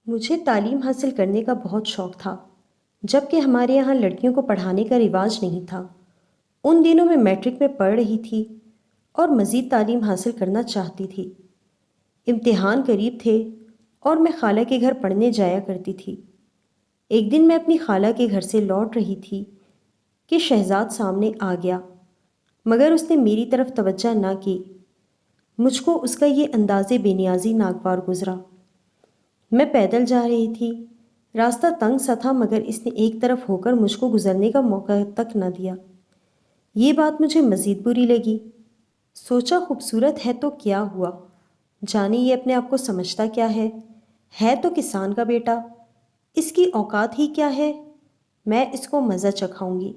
مجھے تعلیم حاصل کرنے کا بہت شوق تھا، جب کہ ہمارے یہاں لڑکیوں کو پڑھانے کا رواج نہیں تھا۔ ان دنوں میں میٹرک میں پڑھ رہی تھی اور مزید تعلیم حاصل کرنا چاہتی تھی۔ امتحان قریب تھے اور میں خالہ کے گھر پڑھنے جایا کرتی تھی۔ ایک دن میں اپنی خالہ کے گھر سے لوٹ رہی تھی کہ شہزاد سامنے آ گیا، مگر اس نے میری طرف توجہ نہ کی۔ مجھ کو اس کا یہ انداز بے نیازی ناگوار گزرا۔ میں پیدل جا رہی تھی، راستہ تنگ سا تھا، مگر اس نے ایک طرف ہو کر مجھ کو گزرنے کا موقع تک نہ دیا۔ یہ بات مجھے مزید بری لگی۔ سوچا خوبصورت ہے تو کیا ہوا، جانے یہ اپنے آپ کو سمجھتا کیا ہے تو کسان کا بیٹا، اس کی اوقات ہی کیا ہے، میں اس کو مزہ چکھاؤں گی۔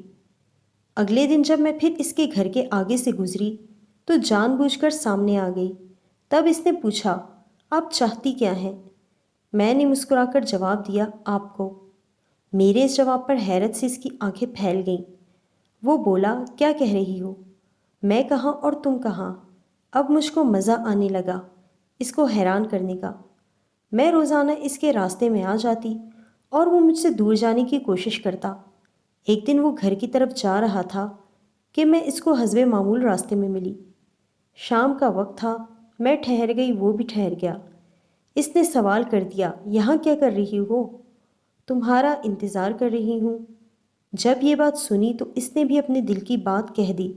اگلے دن جب میں پھر اس کے گھر کے آگے سے گزری تو جان بوجھ کر سامنے آ گئی۔ تب اس نے پوچھا، آپ چاہتی کیا ہیں؟ میں نے مسکرا کر جواب دیا، آپ کو۔ میرے اس جواب پر حیرت سے اس کی آنکھیں پھیل گئیں۔ وہ بولا، کیا کہہ رہی ہو؟ میں کہاں اور تم کہاں؟ اب مجھ کو مزہ آنے لگا اس کو حیران کرنے کا۔ میں روزانہ اس کے راستے میں آ جاتی اور وہ مجھ سے دور جانے کی کوشش کرتا۔ ایک دن وہ گھر کی طرف جا رہا تھا کہ میں اس کو حسب معمول راستے میں ملی۔ شام کا وقت تھا، میں ٹھہر گئی، وہ بھی ٹھہر گیا۔ اس نے سوال کر دیا، یہاں کیا کر رہی ہو؟ تمہارا انتظار کر رہی ہوں۔ جب یہ بات سنی تو اس نے بھی اپنے دل کی بات کہہ دی۔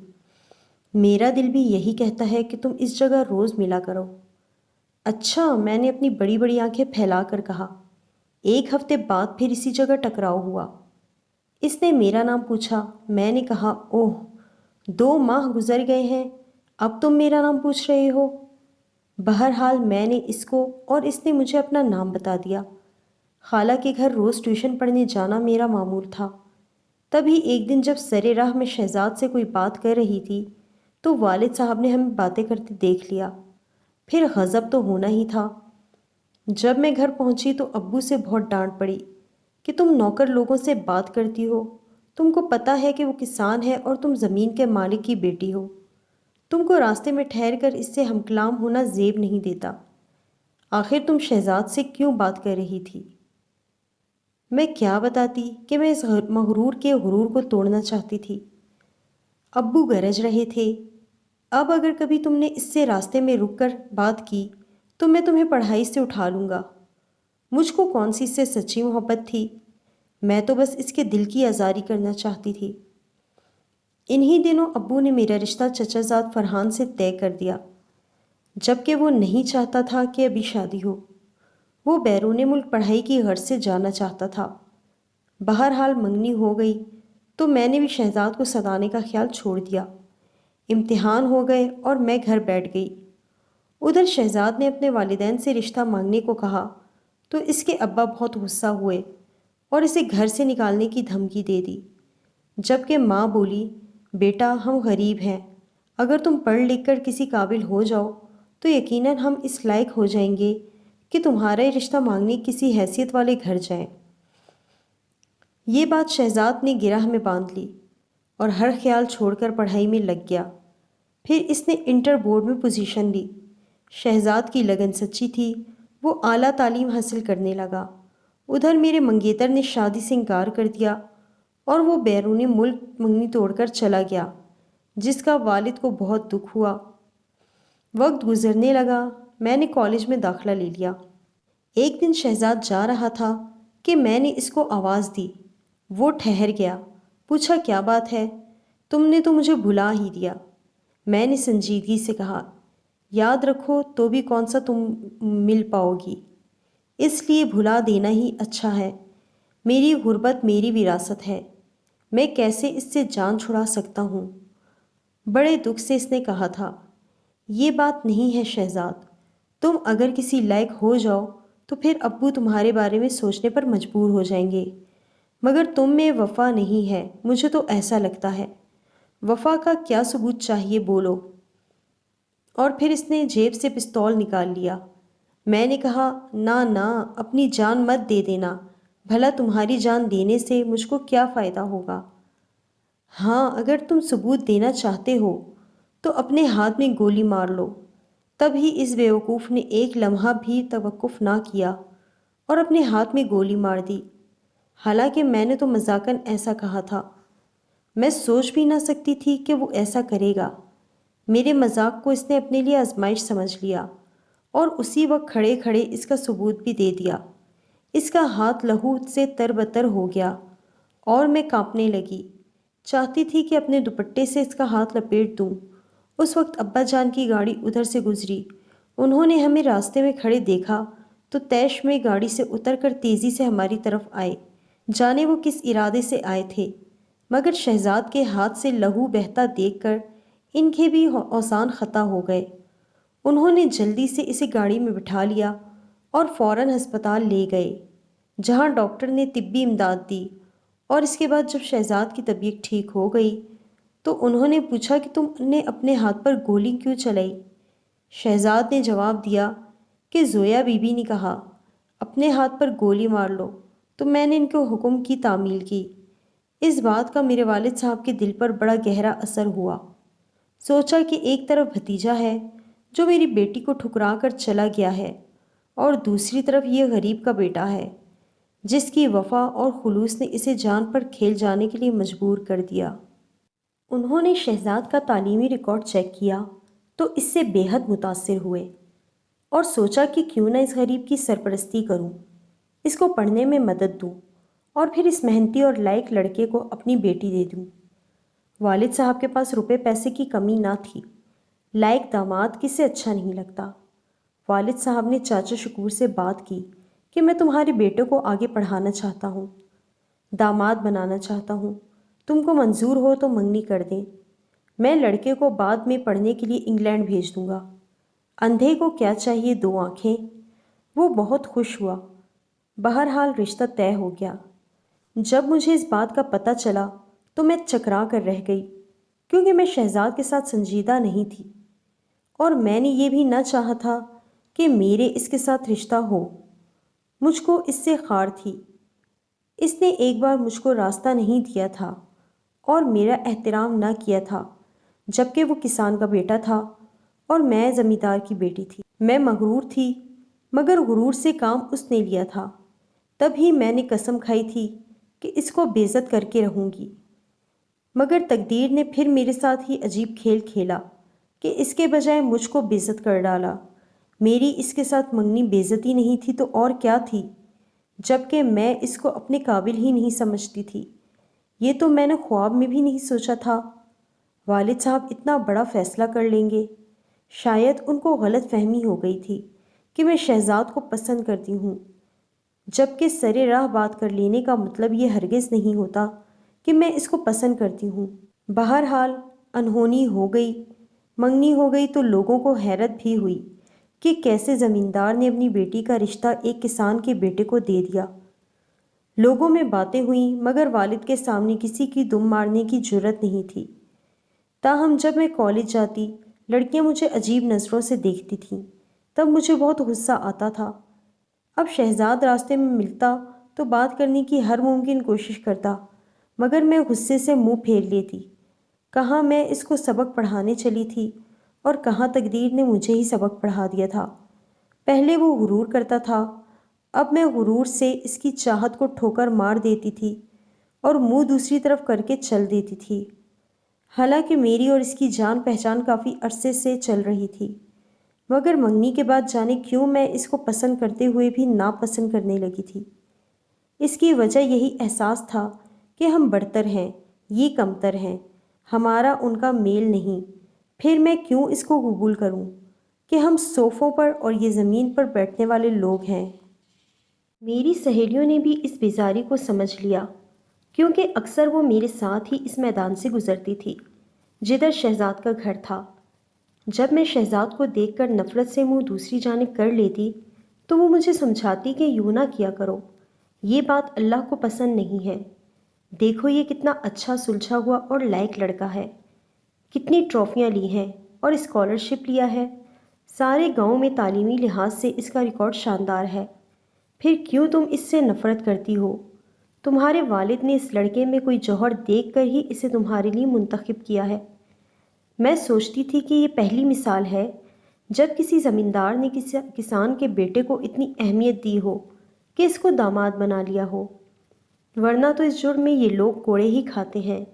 میرا دل بھی یہی کہتا ہے کہ تم اس جگہ روز ملا کرو۔ اچھا، میں نے اپنی بڑی بڑی آنکھیں پھیلا کر کہا۔ ایک ہفتے بعد پھر اسی جگہ ٹکراؤ ہوا۔ اس نے میرا نام پوچھا۔ میں نے کہا، اوہ، 2 ماہ گزر گئے ہیں، اب تم میرا نام پوچھ رہے ہو؟ بہرحال میں نے اس کو اور اس نے مجھے اپنا نام بتا دیا۔ خالہ کے گھر روز ٹیوشن پڑھنے جانا میرا معمول تھا۔ تبھی ایک دن جب سر راہ میں شہزاد سے کوئی بات کر رہی تھی تو والد صاحب نے ہمیں باتیں کرتے دیکھ لیا۔ پھر غضب تو ہونا ہی تھا۔ جب میں گھر پہنچی تو ابو سے بہت ڈانٹ پڑی کہ تم نوکر لوگوں سے بات کرتی ہو، تم کو پتہ ہے کہ وہ کسان ہے اور تم زمین کے مالک کی بیٹی ہو، تم کو راستے میں ٹھہر کر اس سے ہم کلام ہونا زیب نہیں دیتا۔ آخر تم شہزاد سے کیوں بات کر رہی تھی؟ میں کیا بتاتی کہ میں اس مغرور کے غرور کو توڑنا چاہتی تھی۔ ابو گرج رہے تھے، اب اگر کبھی تم نے اس سے راستے میں رک کر بات کی تو میں تمہیں پڑھائی سے اٹھا لوں گا۔ مجھ کو کون سی اس سے سچی محبت تھی؟ میں تو بس اس کے دل کی آزاری کرنا چاہتی تھی۔ انہی دنوں ابو نے میرا رشتہ چچا زاد فرحان سے طے کر دیا، جبکہ وہ نہیں چاہتا تھا کہ ابھی شادی ہو۔ وہ بیرون ملک پڑھائی کی غرض سے جانا چاہتا تھا۔ بہرحال منگنی ہو گئی تو میں نے بھی شہزاد کو سدانے کا خیال چھوڑ دیا۔ امتحان ہو گئے اور میں گھر بیٹھ گئی۔ ادھر شہزاد نے اپنے والدین سے رشتہ مانگنے کو کہا تو اس کے ابا بہت غصہ ہوئے اور اسے گھر سے نکالنے کی دھمکی دے دی، جبکہ ماں بولی، بیٹا ہم غریب ہیں، اگر تم پڑھ لکھ کر کسی قابل ہو جاؤ تو یقیناً ہم اس لائق ہو جائیں گے کہ تمہارا یہ رشتہ مانگنے کسی حیثیت والے گھر جائیں۔ یہ بات شہزاد نے گرہ میں باندھ لی اور ہر خیال چھوڑ کر پڑھائی میں لگ گیا۔ پھر اس نے انٹر بورڈ میں پوزیشن لی۔ شہزاد کی لگن سچی تھی، وہ اعلیٰ تعلیم حاصل کرنے لگا۔ ادھر میرے منگیتر نے شادی سے انکار کر دیا اور وہ بیرون ملک منگنی توڑ کر چلا گیا، جس کا والد کو بہت دکھ ہوا۔ وقت گزرنے لگا، میں نے کالج میں داخلہ لے لیا۔ ایک دن شہزاد جا رہا تھا کہ میں نے اس کو آواز دی۔ وہ ٹھہر گیا، پوچھا، کیا بات ہے؟ تم نے تو مجھے بھلا ہی دیا۔ میں نے سنجیدگی سے کہا، یاد رکھو تو بھی کون سا تم مل پاؤ گی، اس لیے بھلا دینا ہی اچھا ہے۔ میری غربت میری وراثت ہے، میں کیسے اس سے جان چھڑا سکتا ہوں؟ بڑے دکھ سے اس نے کہا تھا، یہ بات نہیں ہے شہزاد، تم اگر کسی لائق ہو جاؤ تو پھر ابو تمہارے بارے میں سوچنے پر مجبور ہو جائیں گے، مگر تم میں وفا نہیں ہے، مجھے تو ایسا لگتا ہے۔ وفا کا کیا ثبوت چاہیے، بولو؟ اور پھر اس نے جیب سے پستول نکال لیا۔ میں نے کہا، نہ اپنی جان مت دے دینا، بھلا تمہاری جان دینے سے مجھ کو کیا فائدہ ہوگا؟ ہاں، اگر تم ثبوت دینا چاہتے ہو تو اپنے ہاتھ میں گولی مار لو۔ تب ہی اس بیوقوف نے ایک لمحہ بھی توقف نہ کیا اور اپنے ہاتھ میں گولی مار دی، حالانکہ میں نے تو مذاقاً ایسا کہا تھا۔ میں سوچ بھی نہ سکتی تھی کہ وہ ایسا کرے گا۔ میرے مذاق کو اس نے اپنے لیے آزمائش سمجھ لیا اور اسی وقت کھڑے کھڑے اس کا ثبوت بھی دے دیا۔ اس کا ہاتھ لہو سے تربتر ہو گیا اور میں کانپنے لگی، چاہتی تھی کہ اپنے دوپٹے سے اس کا ہاتھ لپیٹ دوں۔ اس وقت ابا جان کی گاڑی ادھر سے گزری۔ انہوں نے ہمیں راستے میں کھڑے دیکھا تو طیش میں گاڑی سے اتر کر تیزی سے ہماری طرف آئے۔ جانے وہ کس ارادے سے آئے تھے، مگر شہزاد کے ہاتھ سے لہو بہتا دیکھ کر ان کے بھی اوزان خطا ہو گئے۔ انہوں نے جلدی سے اسے گاڑی میں بٹھا لیا اور فوراً ہسپتال لے گئے، جہاں ڈاکٹر نے طبی امداد دی۔ اور اس کے بعد جب شہزاد کی طبیعت ٹھیک ہو گئی تو انہوں نے پوچھا کہ تم نے اپنے ہاتھ پر گولی کیوں چلائی؟ شہزاد نے جواب دیا کہ زویا بی بی نے کہا اپنے ہاتھ پر گولی مار لو، تو میں نے ان کو حکم کی تعمیل کی۔ اس بات کا میرے والد صاحب کے دل پر بڑا گہرا اثر ہوا۔ سوچا کہ ایک طرف بھتیجا ہے جو میری بیٹی کو ٹھکرا کر چلا گیا ہے، اور دوسری طرف یہ غریب کا بیٹا ہے جس کی وفا اور خلوص نے اسے جان پر کھیل جانے کے لیے مجبور کر دیا۔ انہوں نے شہزاد کا تعلیمی ریکارڈ چیک کیا تو اس سے بے حد متاثر ہوئے اور سوچا کہ کیوں نہ اس غریب کی سرپرستی کروں، اس کو پڑھنے میں مدد دوں اور پھر اس محنتی اور لائق لڑکے کو اپنی بیٹی دے دوں۔ والد صاحب کے پاس روپے پیسے کی کمی نہ تھی، لائق داماد کسے اچھا نہیں لگتا۔ والد صاحب نے چاچا شکور سے بات کی کہ میں تمہارے بیٹے کو آگے پڑھانا چاہتا ہوں، داماد بنانا چاہتا ہوں، تم کو منظور ہو تو منگنی کر دیں، میں لڑکے کو بعد میں پڑھنے کے لیے انگلینڈ بھیج دوں گا۔ اندھے کو کیا چاہیے دو آنکھیں۔ وہ بہت خوش ہوا۔ بہرحال رشتہ طے ہو گیا۔ جب مجھے اس بات کا پتہ چلا تو میں چکرا کر رہ گئی، کیونکہ میں شہزاد کے ساتھ سنجیدہ نہیں تھی اور میں نے یہ بھی نہ چاہا تھا کہ میرے اس کے ساتھ رشتہ ہو۔ مجھ کو اس سے خار تھی۔ اس نے ایک بار مجھ کو راستہ نہیں دیا تھا اور میرا احترام نہ کیا تھا، جبکہ وہ کسان کا بیٹا تھا اور میں زمیندار کی بیٹی تھی۔ میں مغرور تھی، مگر غرور سے کام اس نے لیا تھا۔ تب ہی میں نے قسم کھائی تھی کہ اس کو بے عزت کر کے رہوں گی، مگر تقدیر نے پھر میرے ساتھ ہی عجیب کھیل کھیلا کہ اس کے بجائے مجھ کو بے عزت کر ڈالا۔ میری اس کے ساتھ منگنی بے عزتی نہیں تھی تو اور کیا تھی، جبکہ میں اس کو اپنے قابل ہی نہیں سمجھتی تھی۔ یہ تو میں نے خواب میں بھی نہیں سوچا تھا والد صاحب اتنا بڑا فیصلہ کر لیں گے۔ شاید ان کو غلط فہمی ہو گئی تھی کہ میں شہزاد کو پسند کرتی ہوں، جبکہ سرے راہ بات کر لینے کا مطلب یہ ہرگز نہیں ہوتا کہ میں اس کو پسند کرتی ہوں۔ بہرحال انہونی ہو گئی، منگنی ہو گئی تو لوگوں کو حیرت بھی ہوئی کہ کیسے زمیندار نے اپنی بیٹی کا رشتہ ایک کسان کے بیٹے کو دے دیا۔ لوگوں میں باتیں ہوئیں، مگر والد کے سامنے کسی کی دم مارنے کی جرت نہیں تھی۔ تاہم جب میں کالج جاتی، لڑکیاں مجھے عجیب نظروں سے دیکھتی تھیں، تب مجھے بہت غصہ آتا تھا۔ اب شہزاد راستے میں ملتا تو بات کرنے کی ہر ممکن کوشش کرتا، مگر میں غصے سے منہ پھیر لیتی۔ کہاں میں اس کو سبق پڑھانے چلی تھی اور کہاں تقدیر نے مجھے ہی سبق پڑھا دیا تھا۔ پہلے وہ غرور کرتا تھا، اب میں غرور سے اس کی چاہت کو ٹھوکر مار دیتی تھی اور منہ دوسری طرف کر کے چل دیتی تھی۔ حالانکہ میری اور اس کی جان پہچان کافی عرصے سے چل رہی تھی، مگر منگنی کے بعد جانے کیوں میں اس کو پسند کرتے ہوئے بھی ناپسند کرنے لگی تھی۔ اس کی وجہ یہی احساس تھا کہ ہم برتر ہیں، یہ کمتر ہیں، ہمارا ان کا میل نہیں۔ پھر میں کیوں اس کو قبول کروں کہ ہم صوفوں پر اور یہ زمین پر بیٹھنے والے لوگ ہیں۔ میری سہیلیوں نے بھی اس بیزاری کو سمجھ لیا، کیونکہ اکثر وہ میرے ساتھ ہی اس میدان سے گزرتی تھی جدھر شہزاد کا گھر تھا۔ جب میں شہزاد کو دیکھ کر نفرت سے منہ دوسری جانب کر لیتی تو وہ مجھے سمجھاتی کہ یوں نہ کیا کرو، یہ بات اللہ کو پسند نہیں ہے۔ دیکھو یہ کتنا اچھا سلجھا ہوا اور لائق لڑکا ہے، کتنی ٹرافیاں لی ہیں اور اسکالرشپ لیا ہے، سارے گاؤں میں تعلیمی لحاظ سے اس کا ریکارڈ شاندار ہے، پھر کیوں تم اس سے نفرت کرتی ہو؟ تمہارے والد نے اس لڑکے میں کوئی جوہر دیکھ کر ہی اسے تمہارے لیے منتخب کیا ہے۔ میں سوچتی تھی کہ یہ پہلی مثال ہے جب کسی زمیندار نے کسان کے بیٹے کو اتنی اہمیت دی ہو، کہ اس کو داماد بنا لیا ہو، ورنہ تو اس جرم میں یہ لوگ کوڑے ہی کھاتے ہیں۔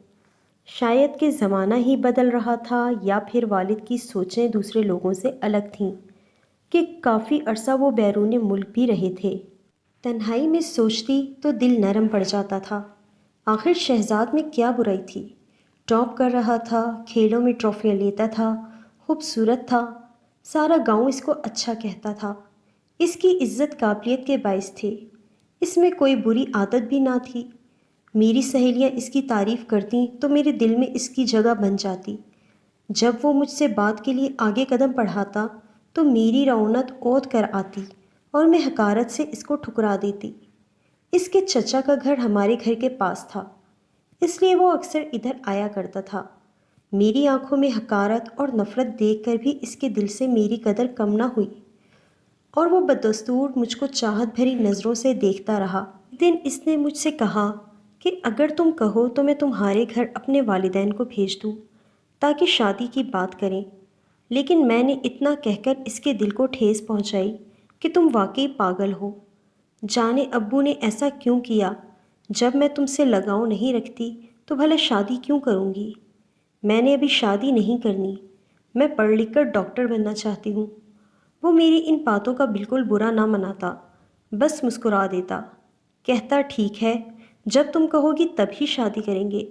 شاید کہ زمانہ ہی بدل رہا تھا، یا پھر والد کی سوچیں دوسرے لوگوں سے الگ تھیں کہ کافی عرصہ وہ بیرون ملک بھی رہے تھے۔ تنہائی میں سوچتی تو دل نرم پڑ جاتا تھا۔ آخر شہزاد میں کیا برائی تھی؟ ٹاپ کر رہا تھا، کھیلوں میں ٹرافیاں لیتا تھا، خوبصورت تھا، سارا گاؤں اس کو اچھا کہتا تھا، اس کی عزت قابلیت کے باعث تھے، اس میں کوئی بری عادت بھی نہ تھی۔ میری سہیلیاں اس کی تعریف کرتیں تو میرے دل میں اس کی جگہ بن جاتی۔ جب وہ مجھ سے بات کے لیے آگے قدم بڑھاتا تو میری رعونت اودھ کر آتی اور میں حقارت سے اس کو ٹھکرا دیتی۔ اس کے چچا کا گھر ہمارے گھر کے پاس تھا، اس لیے وہ اکثر ادھر آیا کرتا تھا۔ میری آنکھوں میں حقارت اور نفرت دیکھ کر بھی اس کے دل سے میری قدر کم نہ ہوئی، اور وہ بددستور مجھ کو چاہت بھری نظروں سے دیکھتا رہا۔ ایک دن اس نے مجھ سے کہا کہ اگر تم کہو تو میں تمہارے گھر اپنے والدین کو بھیج دوں تاکہ شادی کی بات کریں، لیکن میں نے اتنا کہہ کر اس کے دل کو ٹھیس پہنچائی کہ تم واقعی پاگل ہو۔ جانے ابو نے ایسا کیوں کیا؟ جب میں تم سے لگاؤ نہیں رکھتی تو بھلا شادی کیوں کروں گی؟ میں نے ابھی شادی نہیں کرنی، میں پڑھ لکھ کر ڈاکٹر بننا چاہتی ہوں۔ وہ میری ان باتوں کا بالکل برا نہ مناتا، بس مسکرا دیتا، کہتا ٹھیک ہے، جب تم کہو گی تب ہی شادی کریں گے۔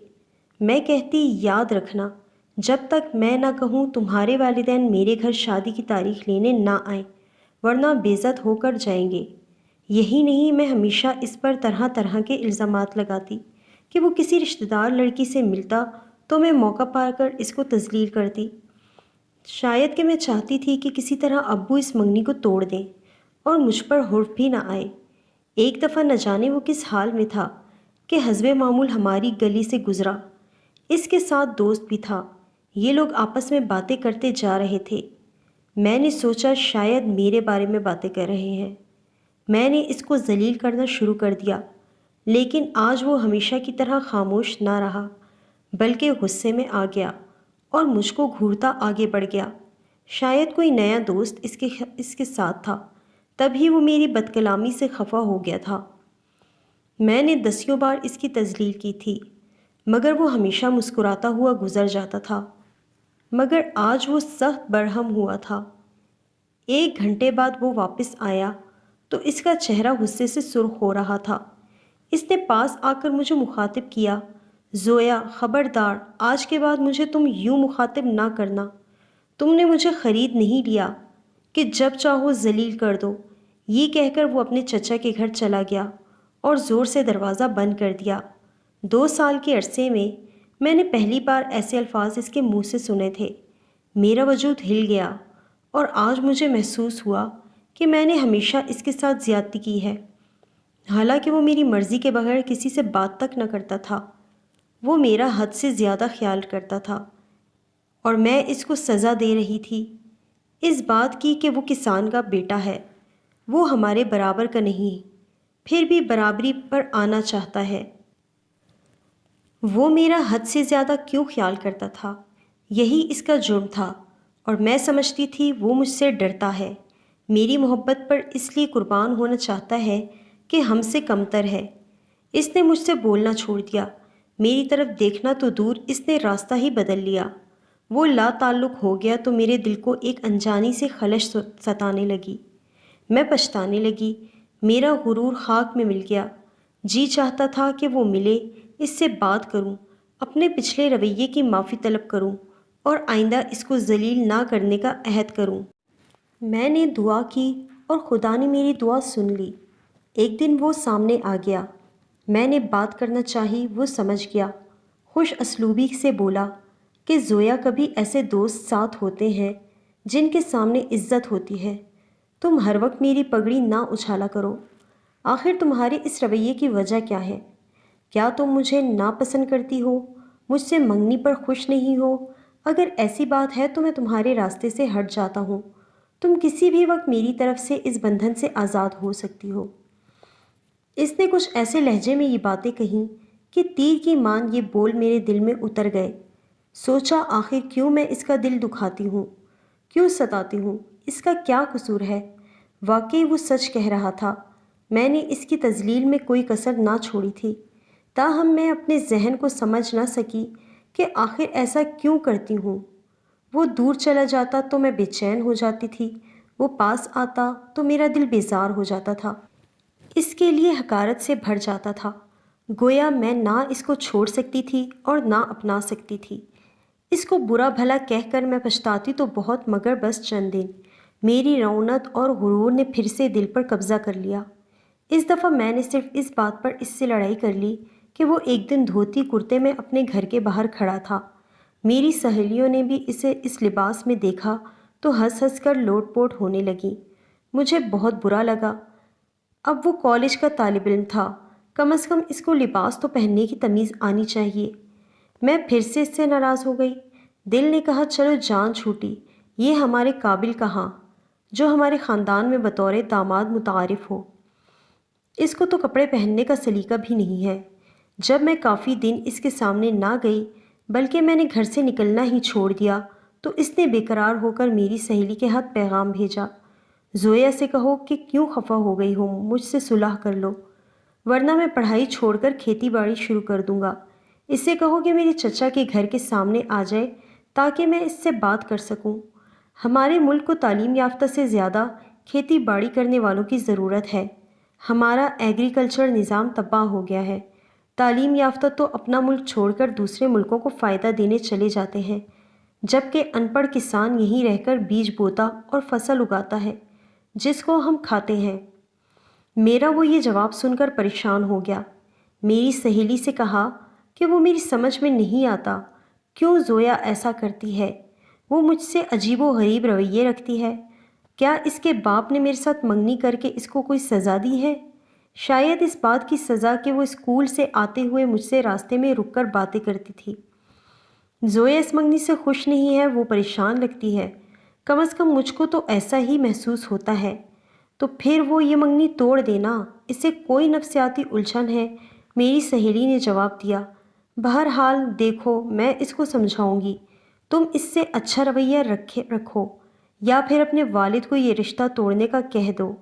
میں کہتی یاد رکھنا، جب تک میں نہ کہوں تمہارے والدین میرے گھر شادی کی تاریخ لینے نہ آئیں، ورنہ بے عزت ہو کر جائیں گے۔ یہی نہیں، میں ہمیشہ اس پر طرح طرح کے الزامات لگاتی کہ وہ کسی رشتہ دار لڑکی سے ملتا تو میں موقع پا کر اس کو تذلیل کرتی۔ شاید کہ میں چاہتی تھی کہ کسی طرح ابو اس منگنی کو توڑ دیں اور مجھ پر حرف بھی نہ آئے۔ ایک دفعہ نہ جانے وہ کس حال میں تھا کہ حسب معمول ہماری گلی سے گزرا، اس کے ساتھ دوست بھی تھا۔ یہ لوگ آپس میں باتیں کرتے جا رہے تھے۔ میں نے سوچا شاید میرے بارے میں باتیں کر رہے ہیں۔ میں نے اس کو ذلیل کرنا شروع کر دیا، لیکن آج وہ ہمیشہ کی طرح خاموش نہ رہا، بلکہ غصے میں آ گیا اور مجھ کو گھورتا آگے بڑھ گیا۔ شاید کوئی نیا دوست اس کے ساتھ تھا، تبھی وہ میری بدکلامی سے خفا ہو گیا تھا۔ میں نے دسیوں بار اس کی تذلیل کی تھی، مگر وہ ہمیشہ مسکراتا ہوا گزر جاتا تھا۔ مگر آج وہ سخت برہم ہوا تھا۔ 1 گھنٹے بعد وہ واپس آیا تو اس کا چہرہ غصے سے سرخ ہو رہا تھا۔ اس نے پاس آ کر مجھے مخاطب کیا، زویا خبردار، آج کے بعد مجھے تم یوں مخاطب نہ کرنا۔ تم نے مجھے خرید نہیں لیا کہ جب چاہو ذلیل کر دو۔ یہ کہہ کر وہ اپنے چچا کے گھر چلا گیا اور زور سے دروازہ بند کر دیا۔ 2 سال کے عرصے میں نے پہلی بار ایسے الفاظ اس کے منہ سے سنے تھے۔ میرا وجود ہل گیا اور آج مجھے محسوس ہوا کہ میں نے ہمیشہ اس کے ساتھ زیادتی کی ہے، حالانکہ وہ میری مرضی کے بغیر کسی سے بات تک نہ کرتا تھا۔ وہ میرا حد سے زیادہ خیال کرتا تھا اور میں اس کو سزا دے رہی تھی، اس بات کی کہ وہ کسان کا بیٹا ہے، وہ ہمارے برابر کا نہیں، پھر بھی برابری پر آنا چاہتا ہے۔ وہ میرا حد سے زیادہ کیوں خیال کرتا تھا؟ یہی اس کا جرم تھا، اور میں سمجھتی تھی وہ مجھ سے ڈرتا ہے، میری محبت پر اس لیے قربان ہونا چاہتا ہے کہ ہم سے کمتر ہے۔ اس نے مجھ سے بولنا چھوڑ دیا، میری طرف دیکھنا تو دور، اس نے راستہ ہی بدل لیا۔ وہ لا تعلق ہو گیا تو میرے دل کو ایک انجانی سے خلش ستانے لگی۔ میں پچھتانے لگی، میرا غرور خاک میں مل گیا۔ جی چاہتا تھا کہ وہ ملے، اس سے بات کروں، اپنے پچھلے رویے کی معافی طلب کروں اور آئندہ اس کو ذلیل نہ کرنے کا عہد کروں۔ میں نے دعا کی اور خدا نے میری دعا سن لی۔ ایک دن وہ سامنے آ گیا، میں نے بات کرنا چاہی، وہ سمجھ گیا۔ خوش اسلوبی سے بولا کہ زویا، کبھی ایسے دوست ساتھ ہوتے ہیں جن کے سامنے عزت ہوتی ہے۔ تم ہر وقت میری پگڑی نہ اچھالا کرو۔ آخر تمہارے اس رویے کی وجہ کیا ہے؟ کیا تم مجھے ناپسند کرتی ہو؟ مجھ سے منگنی پر خوش نہیں ہو؟ اگر ایسی بات ہے تو میں تمہارے راستے سے ہٹ جاتا ہوں۔ تم کسی بھی وقت میری طرف سے اس بندھن سے آزاد ہو سکتی ہو۔ اس نے کچھ ایسے لہجے میں یہ باتیں کہیں کہ تیر کی مان یہ بول میرے دل میں اتر گئے۔ سوچا آخر کیوں میں اس کا دل دکھاتی ہوں، کیوں ستاتی ہوں، اس کا کیا قصور ہے؟ واقعی وہ سچ کہہ رہا تھا، میں نے اس کی تذلیل میں کوئی کسر نہ چھوڑی تھی، تاہم میں اپنے ذہن کو سمجھ نہ سکی کہ آخر ایسا کیوں کرتی ہوں۔ وہ دور چلا جاتا تو میں بے چین ہو جاتی تھی، وہ پاس آتا تو میرا دل بیزار ہو جاتا تھا، اس کے لیے حقارت سے بھر جاتا تھا، گویا میں نہ اس کو چھوڑ سکتی تھی اور نہ اپنا سکتی تھی۔ اس کو برا بھلا کہہ کر میں پچھتاتی تو بہت، مگر بس چند دن میری رونت اور غرور نے پھر سے دل پر قبضہ کر لیا۔ اس دفعہ میں نے صرف اس بات پر اس سے لڑائی کر لی کہ وہ ایک دن دھوتی کرتے میں اپنے گھر کے باہر کھڑا تھا۔ میری سہیلیوں نے بھی اسے اس لباس میں دیکھا تو ہنس ہنس کر لوٹ پوٹ ہونے لگیں۔ مجھے بہت برا لگا۔ اب وہ کالج کا طالب علم تھا، کم از کم اس کو لباس تو پہننے کی تمیز آنی چاہیے۔ میں پھر سے اس سے ناراض ہو گئی۔ دل نے کہا چلو جان چھوٹی، یہ ہمارے قابل کہاں جو ہمارے خاندان میں بطور داماد متعارف ہو، اس کو تو کپڑے پہننے کا سلیقہ بھی نہیں ہے۔ جب میں کافی دن اس کے سامنے نہ گئی بلکہ میں نے گھر سے نکلنا ہی چھوڑ دیا تو اس نے بے قرار ہو کر میری سہیلی کے ہاتھ پیغام بھیجا، زویا سے کہو کہ کیوں خفا ہو گئی ہو، مجھ سے صلح کر لو، ورنہ میں پڑھائی چھوڑ کر کھیتی باڑی شروع کر دوں گا۔ اس سے کہو کہ میرے چچا کے گھر کے سامنے آ جائے تاکہ میں اس سے بات کر سکوں۔ ہمارے ملک کو تعلیم یافتہ سے زیادہ کھیتی باڑی کرنے والوں کی ضرورت ہے۔ ہمارا ایگریکلچر نظام تباہ ہو گیا ہے۔ تعلیم یافتہ تو اپنا ملک چھوڑ کر دوسرے ملکوں کو فائدہ دینے چلے جاتے ہیں، جبکہ ان پڑھ کسان یہیں رہ کر بیج بوتا اور فصل اگاتا ہے جس کو ہم کھاتے ہیں۔ میرا وہ یہ جواب سن کر پریشان ہو گیا۔ میری سہیلی سے کہا کہ وہ میری سمجھ میں نہیں آتا، کیوں زویا ایسا کرتی ہے؟ وہ مجھ سے عجیب و غریب رویے رکھتی ہے۔ کیا اس کے باپ نے میرے ساتھ منگنی کر کے اس کو کوئی سزا دی ہے؟ شاید اس بات کی سزا کہ وہ اسکول سے آتے ہوئے مجھ سے راستے میں رک کر باتیں کرتی تھی۔ زویا اس منگنی سے خوش نہیں ہے، وہ پریشان لگتی ہے، کم از کم مجھ کو تو ایسا ہی محسوس ہوتا ہے۔ تو پھر وہ یہ منگنی توڑ دینا، اسے کوئی نفسیاتی الجھن ہے، میری سہیلی نے جواب دیا۔ بہرحال دیکھو میں اس کو سمجھاؤں گی، تم اس سے اچھا رویہ رکھو یا پھر اپنے والد کو یہ رشتہ توڑنے کا کہہ دو،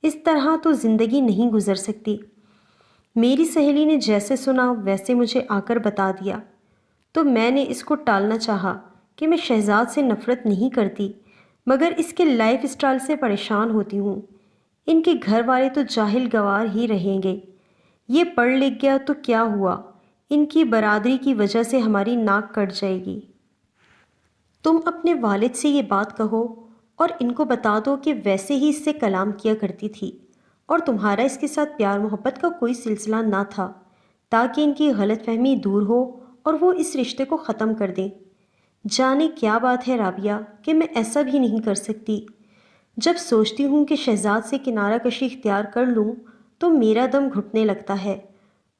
اس طرح تو زندگی نہیں گزر سکتی۔ میری سہیلی نے جیسے سنا ویسے مجھے آ کر بتا دیا، تو میں نے اس کو ٹالنا چاہا کہ میں شہزاد سے نفرت نہیں کرتی، مگر اس کے لائف اسٹائل سے پریشان ہوتی ہوں۔ ان کے گھر والے تو جاہل گوار ہی رہیں گے، یہ پڑھ لکھ گیا تو کیا ہوا، ان کی برادری کی وجہ سے ہماری ناک کٹ جائے گی۔ تم اپنے والد سے یہ بات کہو اور ان کو بتا دو کہ ویسے ہی اس سے کلام کیا کرتی تھی اور تمہارا اس کے ساتھ پیار محبت کا کوئی سلسلہ نہ تھا، تاکہ ان کی غلط فہمی دور ہو اور وہ اس رشتے کو ختم کر دیں۔ جانے کیا بات ہے رابعہ کہ میں ایسا بھی نہیں کر سکتی۔ جب سوچتی ہوں کہ شہزاد سے کنارہ کشی اختیار کر لوں تو میرا دم گھٹنے لگتا ہے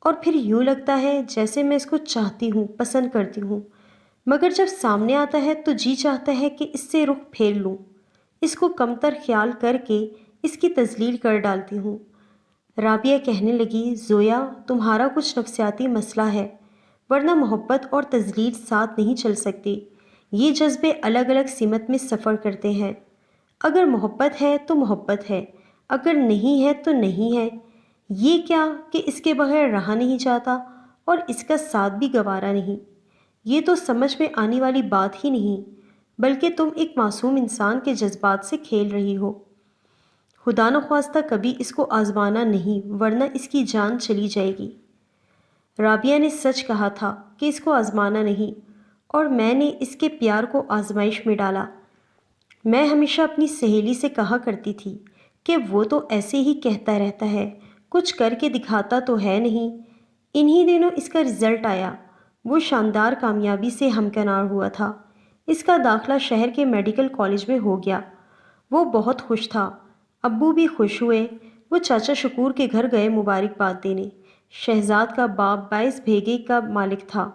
اور پھر یوں لگتا ہے جیسے میں اس کو چاہتی ہوں، پسند کرتی ہوں، مگر جب سامنے آتا ہے تو جی چاہتا ہے کہ اس سے رخ پھیر لوں، اس کو کمتر خیال کر کے اس کی تذلیل کر ڈالتی ہوں۔ رابعہ کہنے لگی، زویا تمہارا کچھ نفسیاتی مسئلہ ہے، ورنہ محبت اور تذلیل ساتھ نہیں چل سکتی، یہ جذبے الگ الگ سمت میں سفر کرتے ہیں۔ اگر محبت ہے تو محبت ہے، اگر نہیں ہے تو نہیں ہے، یہ کیا کہ اس کے بغیر رہا نہیں جاتا اور اس کا ساتھ بھی گوارا نہیں، یہ تو سمجھ میں آنے والی بات ہی نہیں، بلکہ تم ایک معصوم انسان کے جذبات سے کھیل رہی ہو۔ خدا نخواستہ کبھی اس کو آزمانا نہیں، ورنہ اس کی جان چلی جائے گی۔ رابعہ نے سچ کہا تھا کہ اس کو آزمانا نہیں، اور میں نے اس کے پیار کو آزمائش میں ڈالا۔ میں ہمیشہ اپنی سہیلی سے کہا کرتی تھی کہ وہ تو ایسے ہی کہتا رہتا ہے، کچھ کر کے دکھاتا تو ہے نہیں۔ انہی دنوں اس کا رزلٹ آیا، وہ شاندار کامیابی سے ہمکنار ہوا تھا۔ اس کا داخلہ شہر کے میڈیکل کالج میں ہو گیا۔ وہ بہت خوش تھا، ابو بھی خوش ہوئے۔ وہ چاچا شکور کے گھر گئے مبارکباد دینے۔ شہزاد کا باپ 22 بیگھے کا مالک تھا،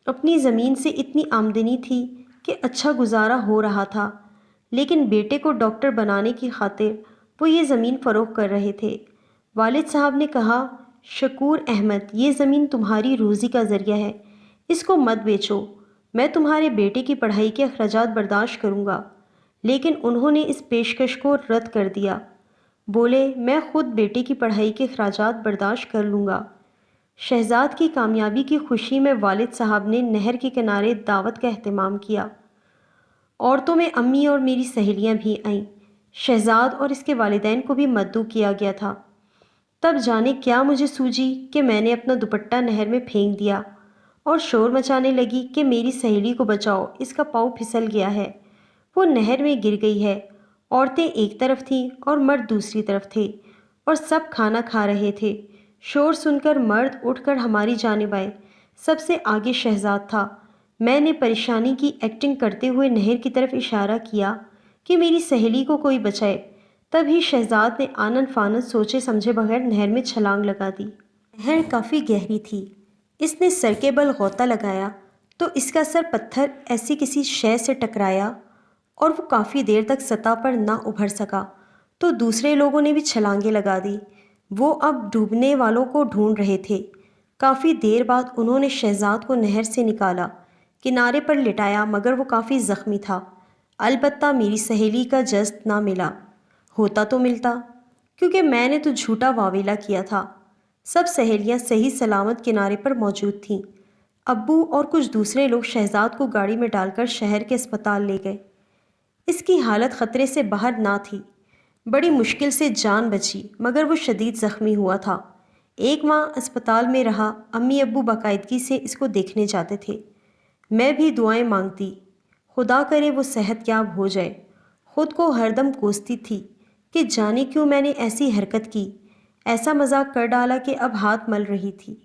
اپنی زمین سے اتنی آمدنی تھی کہ اچھا گزارا ہو رہا تھا، لیکن بیٹے کو ڈاکٹر بنانے کی خاطر وہ یہ زمین فروخت کر رہے تھے۔ والد صاحب نے کہا، شکور احمد یہ زمین تمہاری روزی کا ذریعہ ہے، اس کو مت بیچو، میں تمہارے بیٹے کی پڑھائی کے اخراجات برداشت کروں گا، لیکن انہوں نے اس پیشکش کو رد کر دیا۔ بولے میں خود بیٹے کی پڑھائی کے اخراجات برداشت کر لوں گا۔ شہزاد کی کامیابی کی خوشی میں والد صاحب نے نہر کے کنارے دعوت کا اہتمام کیا۔ عورتوں میں امی اور میری سہیلیاں بھی آئیں۔ شہزاد اور اس کے والدین کو بھی مدعو کیا گیا تھا۔ تب جانے کیا مجھے سوجی کہ میں نے اپنا دوپٹہ نہر میں پھینک دیا اور شور مچانے لگی کہ میری سہیلی کو بچاؤ، اس کا پاؤں پھسل گیا ہے، وہ نہر میں گر گئی ہے۔ عورتیں ایک طرف تھیں اور مرد دوسری طرف تھے اور سب کھانا کھا رہے تھے۔ شور سن کر مرد اٹھ کر ہماری جانب آئے۔ سب سے آگے شہزاد تھا۔ میں نے پریشانی کی ایکٹنگ کرتے ہوئے نہر کی طرف اشارہ کیا کہ میری سہیلی کو کوئی بچائے۔ تبھی شہزاد نے آنن فانن سوچے سمجھے بغیر نہر میں چھلانگ لگا دی۔ نہر کافی گہری تھی۔ اس نے سر کے بل غوطہ لگایا تو اس کا سر پتھر ایسی کسی شے سے ٹکرایا اور وہ کافی دیر تک سطح پر نہ ابھر سکا، تو دوسرے لوگوں نے بھی چھلانگیں لگا دی۔ وہ اب ڈوبنے والوں کو ڈھونڈ رہے تھے۔ کافی دیر بعد انہوں نے شہزاد کو نہر سے نکالا، کنارے پر لٹایا، مگر وہ کافی زخمی تھا۔ البتہ میری سہیلی کا جسد نہ ملا۔ ہوتا تو ملتا، کیونکہ میں نے تو جھوٹا واویلا کیا تھا۔ سب سہیلیاں صحیح سلامت کنارے پر موجود تھیں۔ ابو اور کچھ دوسرے لوگ شہزاد کو گاڑی میں ڈال کر شہر کے اسپتال لے گئے۔ اس کی حالت خطرے سے باہر نہ تھی۔ بڑی مشکل سے جان بچی، مگر وہ شدید زخمی ہوا تھا۔ 1 ماہ اسپتال میں رہا۔ امی ابو باقاعدگی سے اس کو دیکھنے جاتے تھے۔ میں بھی دعائیں مانگتی، خدا کرے وہ صحت یاب ہو جائے۔ خود کو ہر دم کوستی تھی کہ جانے کیوں میں نے ایسی حرکت کی، ایسا مذاق کر ڈالا کہ اب ہاتھ مل رہی تھی۔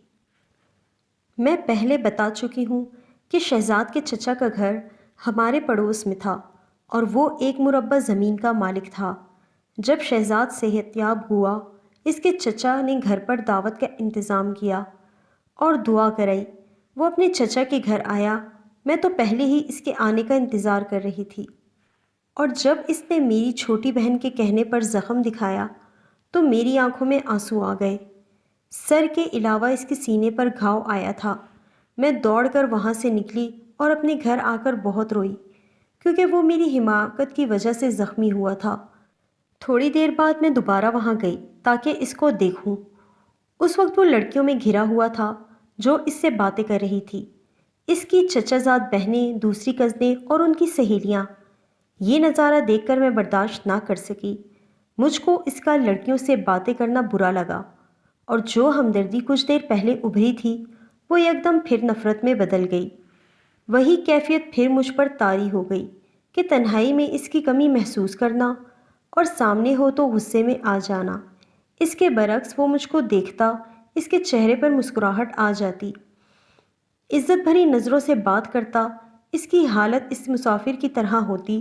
میں پہلے بتا چکی ہوں کہ شہزاد کے چچا کا گھر ہمارے پڑوس میں تھا اور وہ 1 مربع زمین کا مالک تھا۔ جب شہزاد صحت یاب ہوا، اس کے چچا نے گھر پر دعوت کا انتظام کیا اور دعا کرائی۔ وہ اپنے چچا کے گھر آیا۔ میں تو پہلے ہی اس کے آنے کا انتظار کر رہی تھی، اور جب اس نے میری چھوٹی بہن کے کہنے پر زخم دکھایا تو میری آنکھوں میں آنسو آ گئے۔ سر کے علاوہ اس کے سینے پر گھاؤ آیا تھا۔ میں دوڑ کر وہاں سے نکلی اور اپنے گھر آ کر بہت روئی، کیونکہ وہ میری حماقت کی وجہ سے زخمی ہوا تھا۔ تھوڑی دیر بعد میں دوبارہ وہاں گئی تاکہ اس کو دیکھوں۔ اس وقت وہ لڑکیوں میں گھرا ہوا تھا جو اس سے باتیں کر رہی تھی، اس کی چچا زاد بہنیں، دوسری کزنیں اور ان کی سہیلیاں۔ یہ نظارہ دیکھ کر میں برداشت نہ کر سکی۔ مجھ کو اس کا لڑکیوں سے باتیں کرنا برا لگا، اور جو ہمدردی کچھ دیر پہلے ابھری تھی وہ یکدم پھر نفرت میں بدل گئی۔ وہی کیفیت پھر مجھ پر طاری ہو گئی کہ تنہائی میں اس کی کمی محسوس کرنا اور سامنے ہو تو غصے میں آ جانا۔ اس کے برعکس وہ مجھ کو دیکھتا، اس کے چہرے پر مسکراہٹ آ جاتی، عزت بھری نظروں سے بات کرتا۔ اس کی حالت اس مسافر کی طرح ہوتی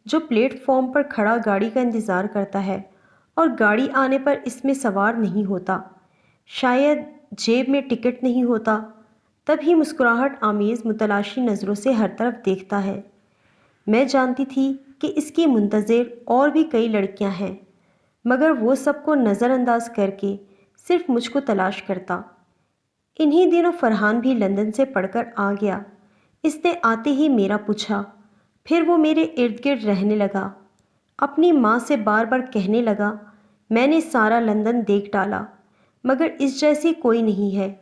جو پلیٹ فارم پر کھڑا گاڑی کا انتظار کرتا ہے اور گاڑی آنے پر اس میں سوار نہیں ہوتا، شاید جیب میں ٹکٹ نہیں ہوتا، تب ہی مسکراہٹ آمیز متلاشی نظروں سے ہر طرف دیکھتا ہے۔ میں جانتی تھی کہ اس کی منتظر اور بھی کئی لڑکیاں ہیں، مگر وہ سب کو نظر انداز کر کے صرف مجھ کو تلاش کرتا۔ انہی دنوں فرحان بھی لندن سے پڑھ کر آ گیا۔ اس نے آتے ہی میرا پوچھا، پھر وہ میرے ارد گرد رہنے لگا۔ اپنی ماں سے بار بار کہنے لگا، میں نے سارا لندن دیکھ ڈالا، مگر اس جیسی کوئی نہیں ہے۔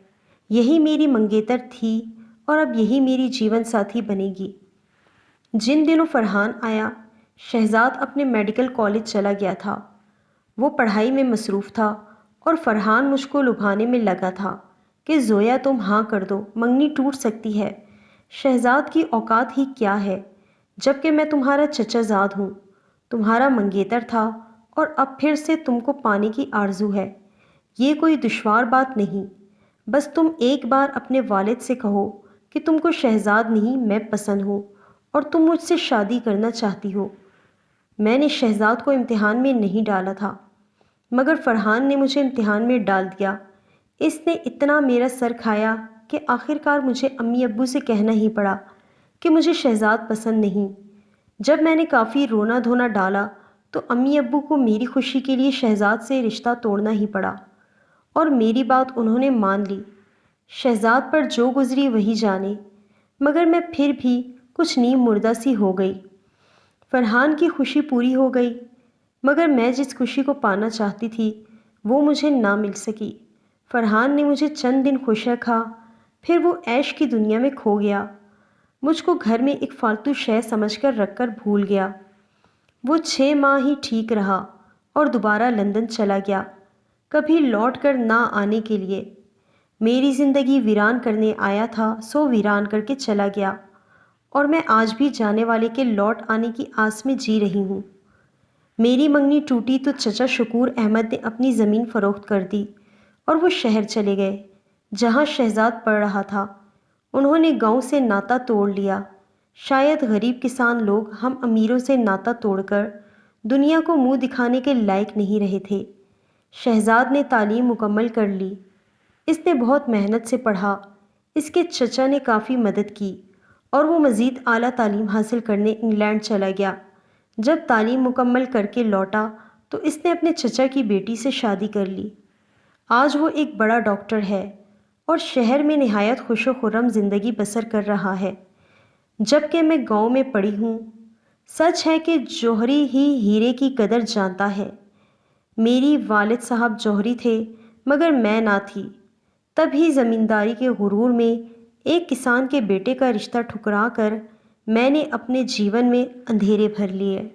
یہی میری منگیتر تھی اور اب یہی میری جیون ساتھی بنے گی۔ جن دنوں فرحان آیا، شہزاد اپنے میڈیکل کالج چلا گیا تھا۔ وہ پڑھائی میں مصروف تھا اور فرحان مجھ کو لبھانے میں لگا تھا کہ زویا تم ہاں کر دو، منگنی ٹوٹ سکتی ہے۔ شہزاد کی اوقات ہی کیا ہے، جبکہ میں تمہارا چچا زاد ہوں، تمہارا منگیتر تھا، اور اب پھر سے تم کو پانے کی آرزو ہے۔ یہ کوئی دشوار بات نہیں، بس تم ایک بار اپنے والد سے کہو کہ تم کو شہزاد نہیں میں پسند ہوں اور تم مجھ سے شادی کرنا چاہتی ہو۔ میں نے شہزاد کو امتحان میں نہیں ڈالا تھا، مگر فرحان نے مجھے امتحان میں ڈال دیا۔ اس نے اتنا میرا سر کھایا کہ آخر کار مجھے امی ابو سے کہنا ہی پڑا کہ مجھے شہزاد پسند نہیں۔ جب میں نے کافی رونا دھونا ڈالا تو امی ابو کو میری خوشی کے لیے شہزاد سے رشتہ توڑنا ہی پڑا، اور میری بات انہوں نے مان لی۔ شہزاد پر جو گزری وہی جانے، مگر میں پھر بھی کچھ نیم مردہ سی ہو گئی۔ فرحان کی خوشی پوری ہو گئی، مگر میں جس خوشی کو پانا چاہتی تھی وہ مجھے نہ مل سکی۔ فرحان نے مجھے چند دن خوش رکھا، پھر وہ عیش کی دنیا میں کھو گیا، مجھ کو گھر میں ایک فالتو شے سمجھ کر رکھ کر بھول گیا۔ وہ 6 ماہ ہی ٹھیک رہا اور دوبارہ لندن چلا گیا، کبھی لوٹ کر نہ آنے کے لیے۔ میری زندگی ویران کرنے آیا تھا سو ویران کر کے چلا گیا، اور میں آج بھی جانے والے کے لوٹ آنے کی آس میں جی رہی ہوں۔ میری منگنی ٹوٹی تو چچا شکور احمد نے اپنی زمین فروخت کر دی اور وہ شہر چلے گئے جہاں شہزاد پڑھ رہا تھا۔ انہوں نے گاؤں سے ناتا توڑ لیا۔ شاید غریب کسان لوگ ہم امیروں سے ناتا توڑ کر دنیا کو منہ دکھانے کے لائق نہیں رہے تھے۔ شہزاد نے تعلیم مکمل کر لی۔ اس نے بہت محنت سے پڑھا، اس کے چچا نے کافی مدد کی اور وہ مزید اعلیٰ تعلیم حاصل کرنے انگلینڈ چلا گیا۔ جب تعلیم مکمل کر کے لوٹا تو اس نے اپنے چچا کی بیٹی سے شادی کر لی۔ آج وہ ایک بڑا ڈاکٹر ہے اور شہر میں نہایت خوش و خرم زندگی بسر کر رہا ہے، جبکہ میں گاؤں میں پڑی ہوں۔ سچ ہے کہ جوہری ہی ہیرے کی قدر جانتا ہے۔ میری والد صاحب جوہری تھے مگر میں نہ تھی، تب ہی زمینداری کے غرور میں ایک کسان کے بیٹے کا رشتہ ٹھکرا کر میں نے اپنے جیون میں اندھیرے بھر لیے۔